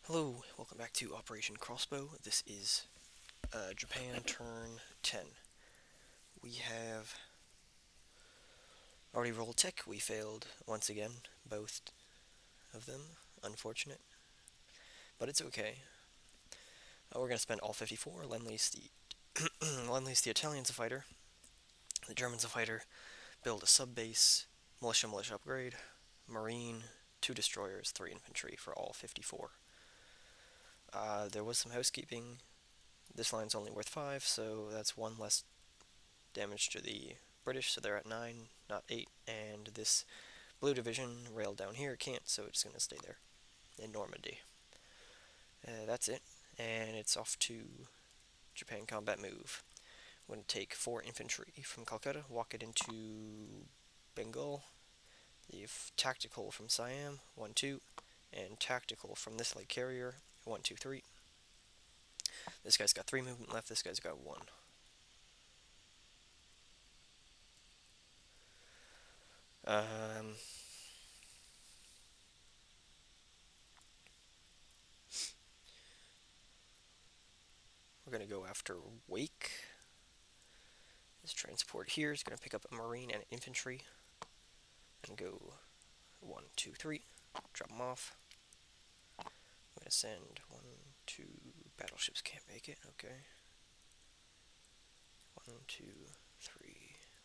Hello, welcome back to Operation Crossbow. This is Japan turn 10. We have already rolled tech. We failed once again, both of them. Unfortunate, but it's okay. We're going to spend all 54. Lend-Lease the Italians a fighter. The Germans a fighter. Build a sub-base. Militia upgrade. Marine. 2 destroyers, 3 infantry for all 54. There was some housekeeping. This line's only worth 5, so that's 1 less damage to the British, so they're at 9, not 8, and this blue division railed down here can't, so it's going to stay there in Normandy. That's it, and it's off to Japan combat move. I'm going to take 4 infantry from Calcutta, walk it into Bengal, the tactical from Siam, 1, 2, and tactical from this light carrier, 1, 2, 3. This guy's got 3 movement left, this guy's got 1. We're going to go after Wake. This transport here is going to pick up a Marine and infantry and go 1, 2, 3. Drop them off. I'm going to send 1, 2 battleships. Can't make it. Okay. 1, 2, 3.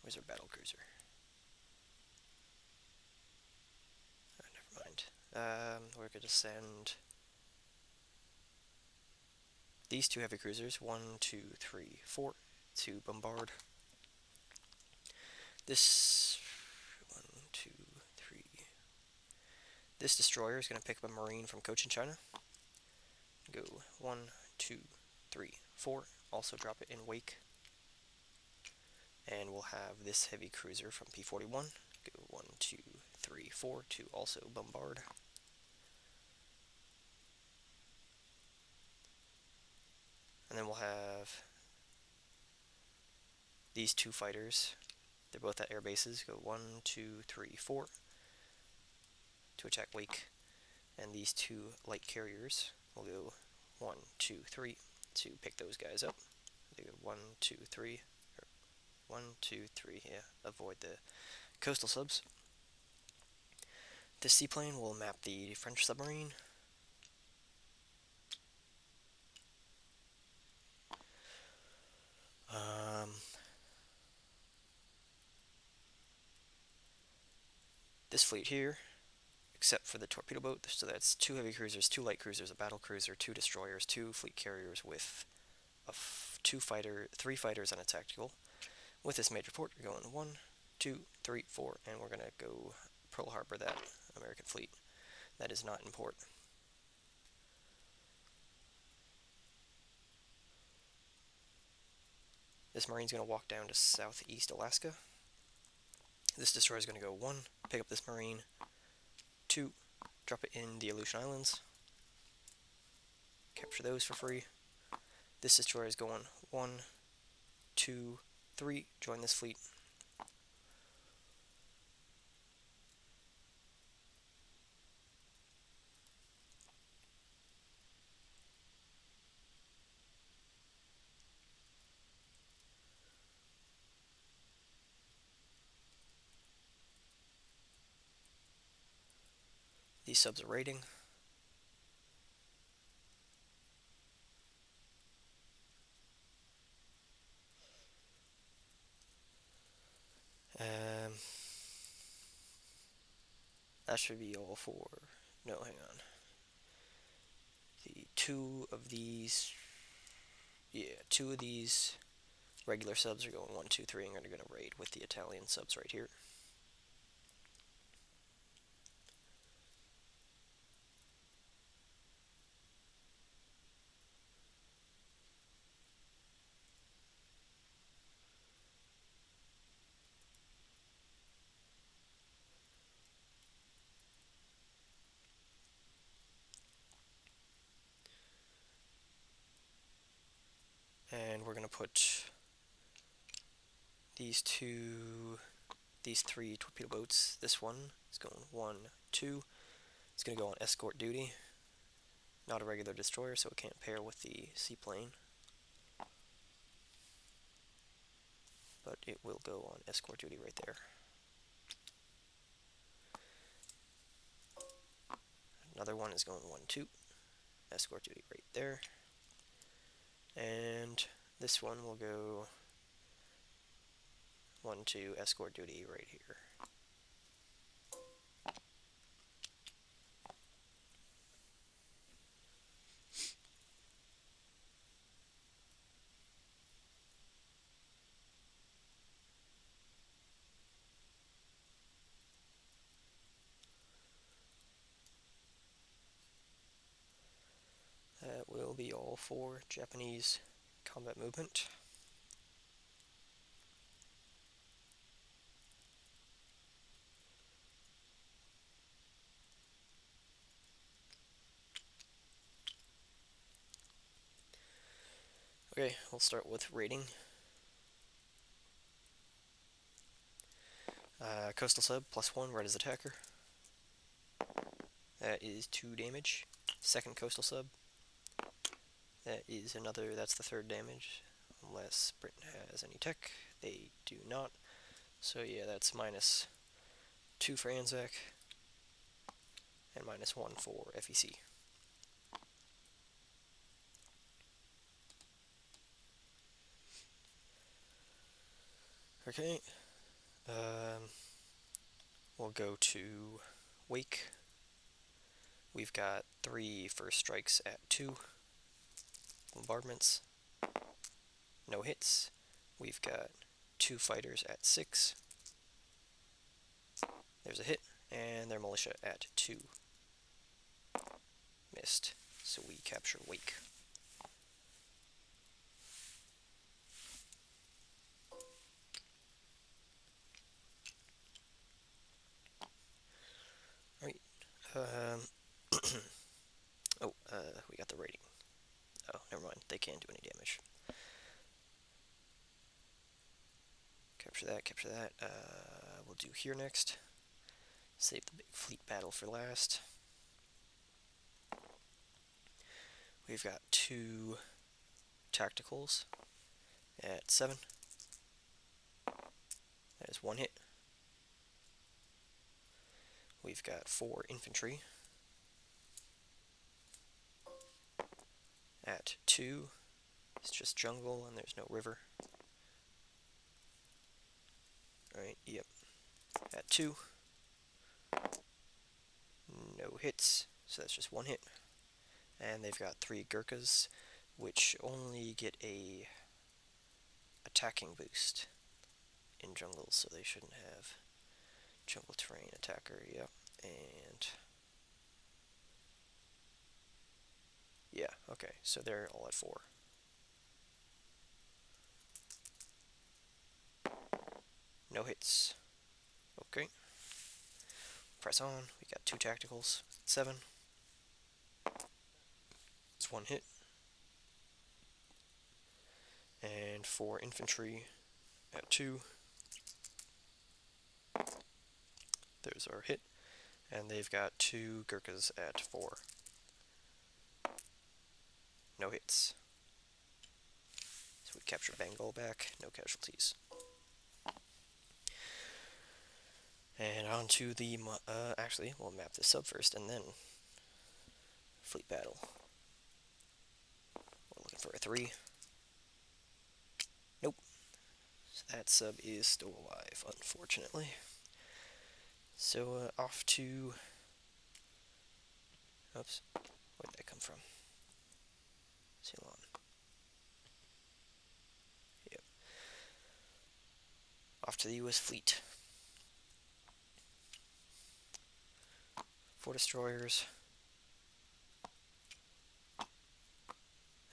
Where's our battle cruiser? Never mind. We're going to send these 2 heavy cruisers. 1, 2, 3, 4 to bombard. This 1, 2, 3. This destroyer is going to pick up a Marine from Cochin, China. Go 1, 2, 3, 4. Also drop it in Wake. And we'll have this heavy cruiser from P-41. Go 1, 2, 3, 4 to also bombard. And then we'll have these 2 fighters. They're both at air bases. Go 1, 2, 3, 4 to attack Wake. And these 2 light carriers will go 1, 2, 3 to pick those guys up. They go 1, 2, 3. 1, 2, 3, yeah, avoid the coastal subs. This seaplane will map the French submarine. This fleet here, except for the torpedo boat, so that's 2 heavy cruisers, 2 light cruisers, a battle cruiser, 2 destroyers, 2 fleet carriers with 3 fighters and a tactical. With this major port, we're going 1, 2, 3, 4, and we're going to go Pearl Harbor that American fleet that is not in port. This Marine's going to walk down to southeast Alaska. This destroyer is going to go 1, pick up this Marine, 2, drop it in the Aleutian Islands, capture those for free. This destroyer is going 1, 2, 3, join this fleet. These subs are raiding. That should be all for... No, hang on. The 2 of these... Yeah, 2 of these regular subs are going 1, 2, 3, and are going to raid with the Italian subs right here. And we're going to put these 3 torpedo boats. This one is going 1, 2. It's going to go on escort duty. not a regular destroyer, so it can't pair with the seaplane. But it will go on escort duty right there. Another one is going 1-2. Escort duty right there. And this one will go 1-2, escort duty right here. That will be all for Japanese combat movement. Okay, we'll start with rating. Coastal sub, +1, red as attacker. That is 2 damage. Second coastal sub. That is another, that's the 3rd damage. Unless Britain has any tech. They do not. So yeah, that's -2 for Anzac. And -1 for FEC. Okay. We'll go to Wake. We've got 3 first strikes at 2 bombardments, no hits. We've got 2 fighters at 6. There's a hit, and their militia at 2. Missed, so we capture Wake. Alright, we got the rating. Oh, never mind, they can't do any damage. Capture that, capture that. We'll do here next. Save the big fleet battle for last. We've got 2 tacticals at 7. That is 1 hit. We've got 4 infantry at 2. It's just jungle and there's no river. Alright, yep. At 2. No hits, so that's just 1 hit. And they've got 3 Gurkhas, which only get a attacking boost in jungles, so they shouldn't have jungle terrain attacker, yep. And yeah, okay, so they're all at 4. No hits. Okay. Press on. We got 2 tacticals at 7. It's 1 hit. And 4 infantry at 2. There's our hit. And they've got 2 Gurkhas at 4. No hits. So we capture Bengal back, no casualties. And on to the, actually, we'll map this sub first and then fleet battle. We're looking for a 3. Nope. So that sub is still alive, unfortunately. So off to, oops, where did that come from? Ceylon. Yep. Off to the US fleet. 4 destroyers,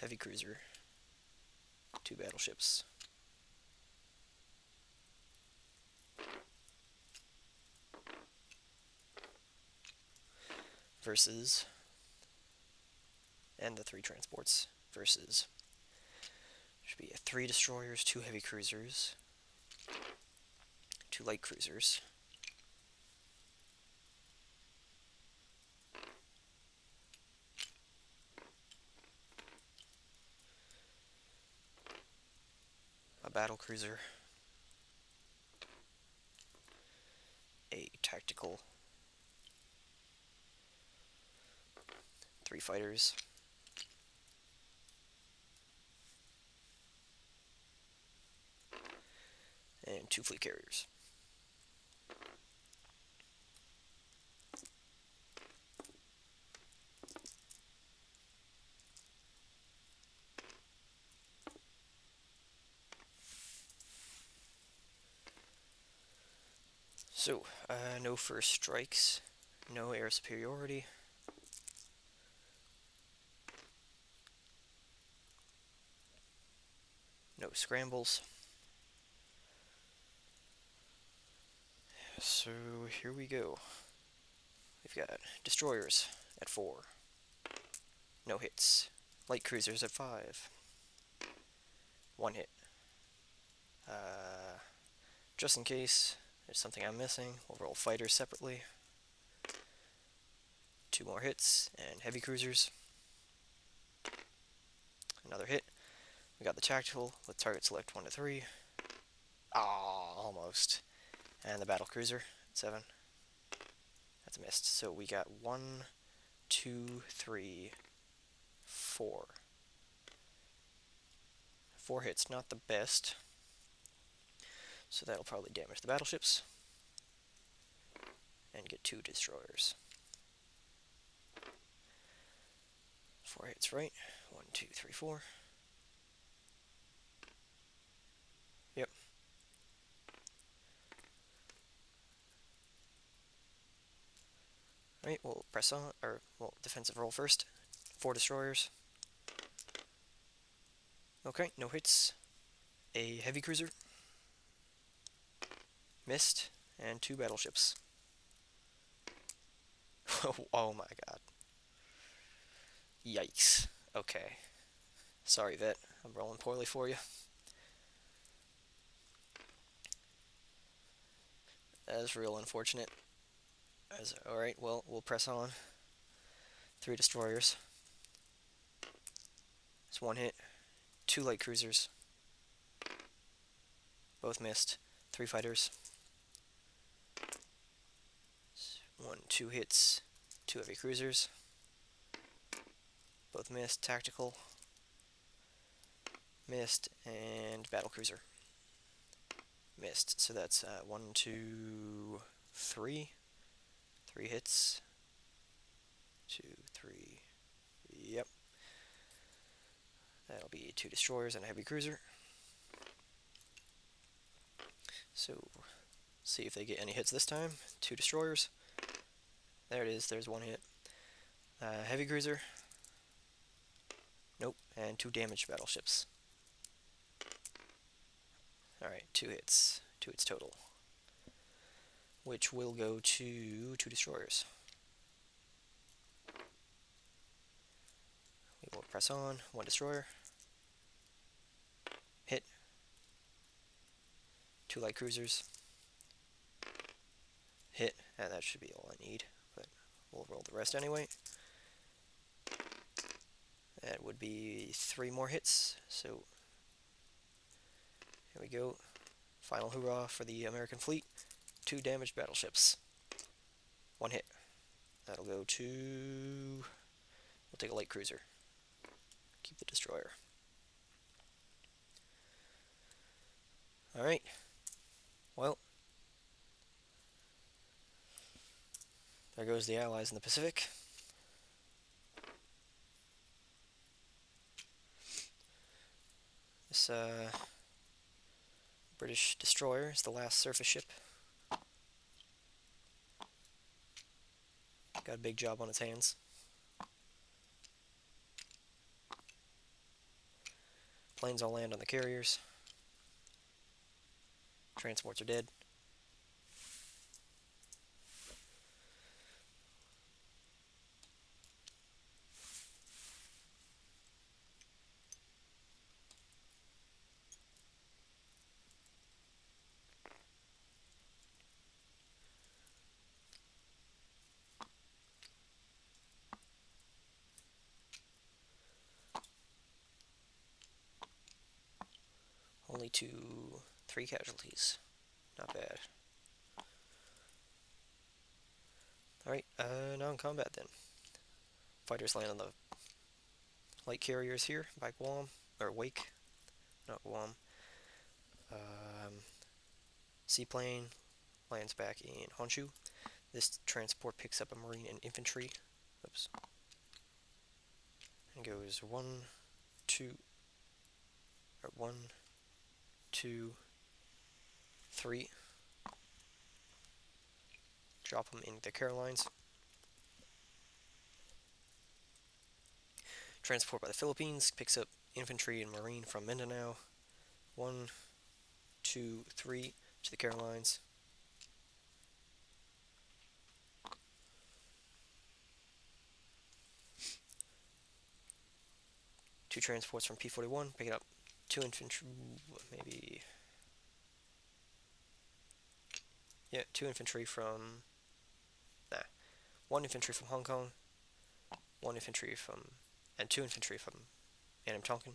heavy cruiser, 2 battleships. Versus, and the 3 transports, versus, should be 3 destroyers, 2 heavy cruisers, 2 light cruisers, battle cruiser, a tactical, 3 fighters, and 2 fleet carriers. So, no first strikes, no air superiority. No scrambles. So here we go. We've got destroyers at 4. No hits. Light cruisers at 5. 1 hit. Just in case there's something I'm missing, we'll roll fighters separately. 2 more hits, and heavy cruisers. Another hit. We got the tactical with target select 1 to 3. Ah, almost. And the battle cruiser at 7. That's a missed. So we got 1, 2, 3, 4. 4 hits, not the best. So that'll probably damage the battleships. And get 2 destroyers. 4 hits, right? 1, 2, 3, 4. Yep. Right, we'll press on, or we'll defensive roll first. 4 destroyers. Okay, no hits. A heavy cruiser. Missed. And 2 battleships. Oh my god. Yikes. Okay. Sorry, Vet. I'm rolling poorly for you. That is real unfortunate. Alright, well, we'll press on. 3 destroyers. It's 1 hit. 2 light cruisers. Both missed. 3 fighters. 1, 2 hits. 2 heavy cruisers. Both missed. Tactical. Missed. And battle cruiser. Missed. So that's 1, 2, 3. 3 hits. 2, 3. Yep. That'll be 2 destroyers and a heavy cruiser. So, see if they get any hits this time. 2 destroyers. There it is. There's 1 hit. Heavy cruiser. Nope. And 2 damaged battleships. Alright, 2 hits. 2 hits total. Which will go to 2 destroyers. We will press on. 1 destroyer. Hit. 2 light cruisers. Hit. And that should be all I need. But we'll roll the rest anyway. That would be 3 more hits. So here we go. Final hoorah for the American fleet. 2 damaged battleships. 1 hit. That'll go to... We'll take a light cruiser. Keep the destroyer. Alright. Well. There goes the Allies in the Pacific. This, British destroyer is the last surface ship. Got a big job on its hands. Planes all land on the carriers. Transports are dead. Only only 3 casualties. Not bad. Alright, now in combat then. Fighters land on the light carriers here by Guam, or Wake, not Guam. Seaplane lands back in Honshu. This transport picks up a Marine and infantry. Oops. And goes 1, 2, or 1, 2, 3. Drop them in the Carolines. Transport by the Philippines picks up infantry and Marine from Mindanao. 1, 2, 3 to the Carolines. Two transports from P-41 picking up 2 infantry, maybe. Yeah, 2 infantry from. 1 infantry from Hong Kong, 1 infantry from, and 2 infantry from Annam Tonkin,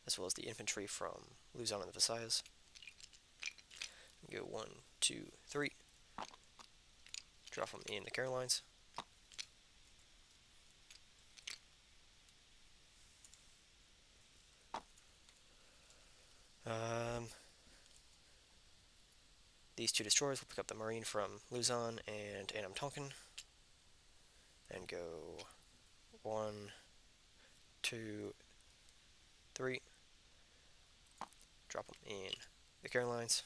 as well as the infantry from Luzon and the Visayas. Go 1, 2, 3. Drop them in the Carolines. These 2 destroyers will pick up the Marine from Luzon and Annam Tonkin and go 1, 2, 3. Drop them in the Carolines.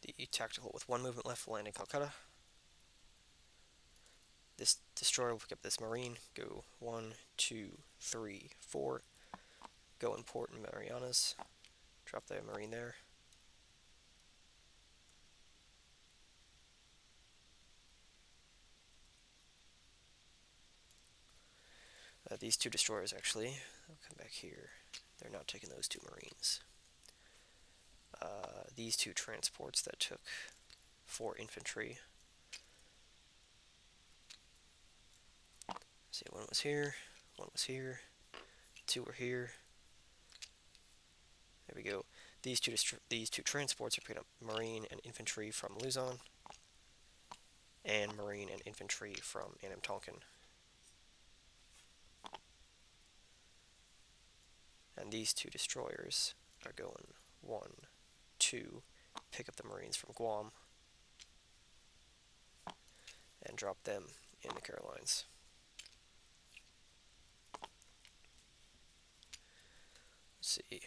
The tactical with 1 movement left will land in Calcutta. This destroyer will pick up this Marine, go 1, 2, 3, 4. Go in port in Marianas. Drop the Marine there. These 2 destroyers actually, they'll come back here. They're not taking those 2 Marines. These 2 transports that took 4 infantry. See, 1 was here, 1 was here, 2 were here. There we go. These two transports are picking up Marine and infantry from Luzon, and Marine and infantry from Annam Tonkin. And these 2 destroyers are going 1, 2, pick up the Marines from Guam, and drop them in the Carolines. Let's see.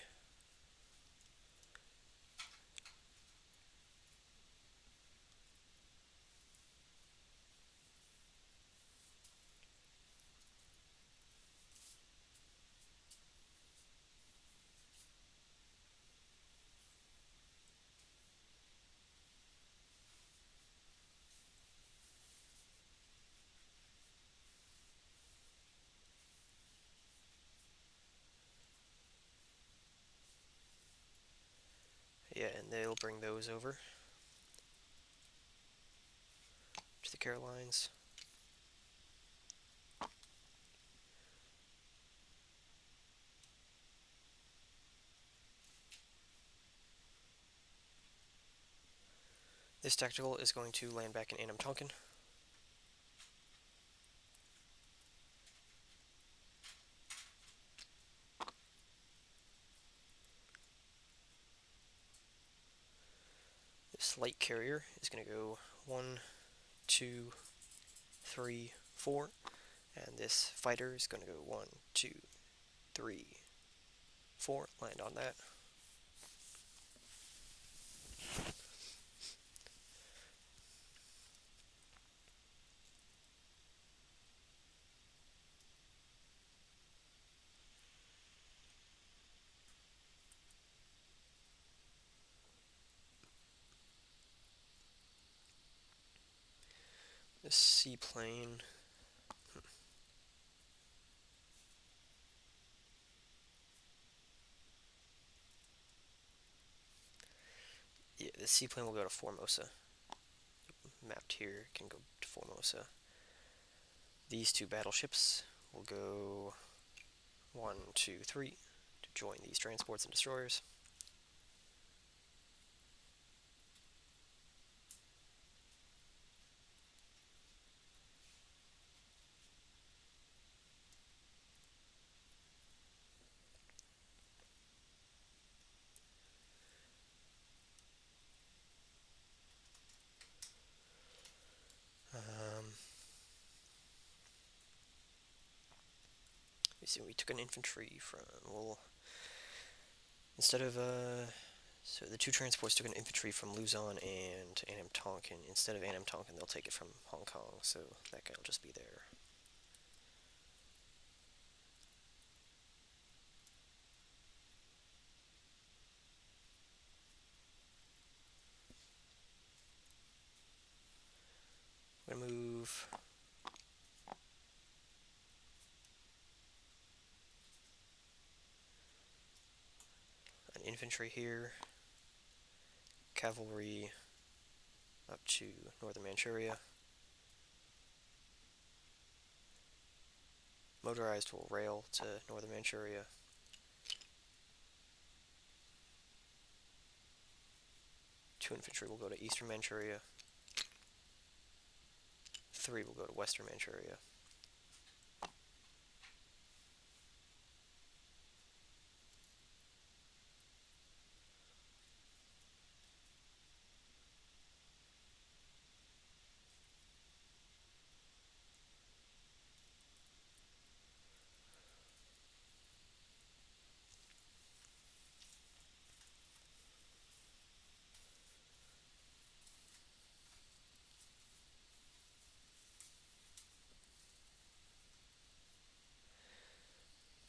Yeah, and they'll bring those over to the Carolines. This tactical is going to land back in Annam Tonkin. This light carrier is going to go 1, 2, 3, 4, and this fighter is going to go 1, 2, 3, 4. Land on that. This seaplane. Yeah, the seaplane will go to Formosa. Mapped here, can go to Formosa. These two battleships will go 1, 2, 3 to join these transports and destroyers. You see, we took an infantry from, well, instead of, so the two transports took an infantry from Luzon and Annam Tonkin. Instead of Annam Tonkin, they'll take it from Hong Kong, so that guy will just be there. I'm gonna move an infantry here, cavalry up to northern Manchuria. Motorized will rail to northern Manchuria. Two infantry will go to eastern Manchuria. 3 will go to western Manchuria.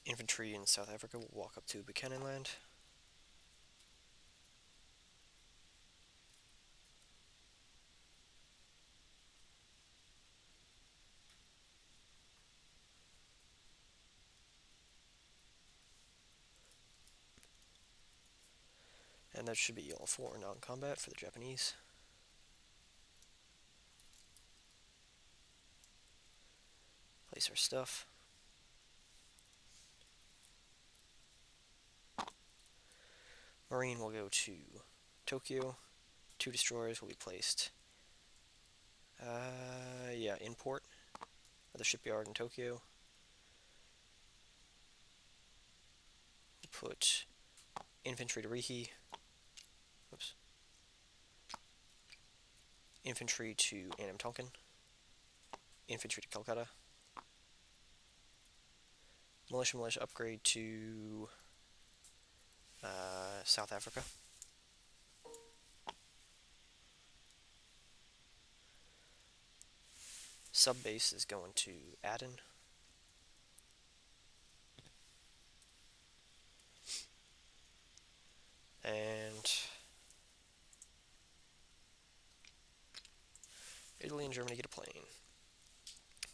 Infantry in South Africa will walk up to Buchanan Land. And that should be all 4 non-combat for the Japanese. Place our stuff. Marine will go to Tokyo. 2 destroyers will be placed, in port at the shipyard in Tokyo. We'll put infantry to Rihi. Oops. Infantry to Annam Tonkin. Infantry to Calcutta. Militia upgrade to South Africa. Subbase is going to Aden. And Italy and Germany get a plane,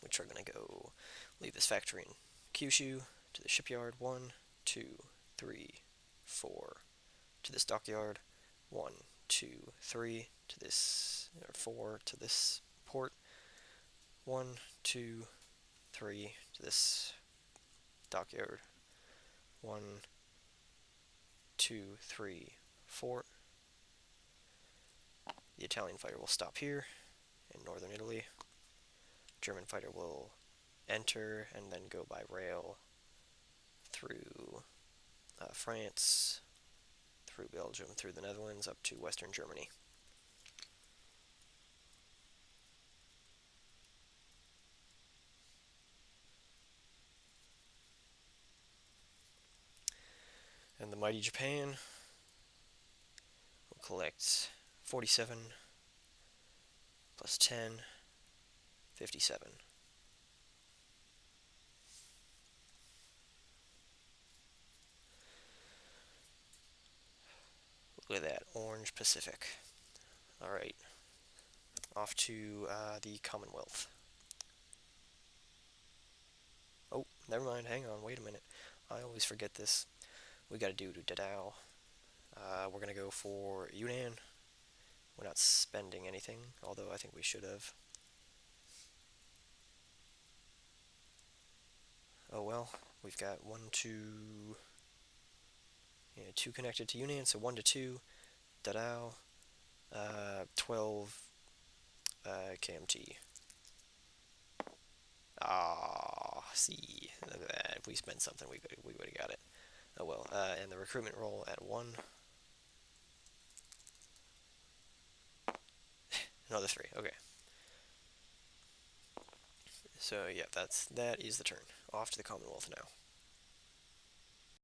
which are going to go leave this factory in Kyushu to the shipyard. 1, 2, 3, 4 to this dockyard. 1, 2, 3 to this, or 4 to this port. 1, 2, 3 to this dockyard. 1, 2, 3, 4. The Italian fighter will stop here in northern Italy. German fighter will enter and then go by rail through France, through Belgium, through the Netherlands, up to western Germany. And the mighty Japan will collect 47 plus 10, 57. Look at that, orange Pacific. Alright, off to the Commonwealth. Oh, never mind, hang on, wait a minute. I always forget this. We gotta do Dadao. We're gonna go for Yunnan. We're not spending anything, although I think we should have. Oh well, we've got 1, 2, yeah, 2 connected to Union, so 1 to 2. Da-dow. 12 KMT. Ah, see, look at that. If we spent something, we would have got it. Oh well. And the recruitment roll at 1. Another 3. Okay. So yeah, that is the turn. Off to the Commonwealth now.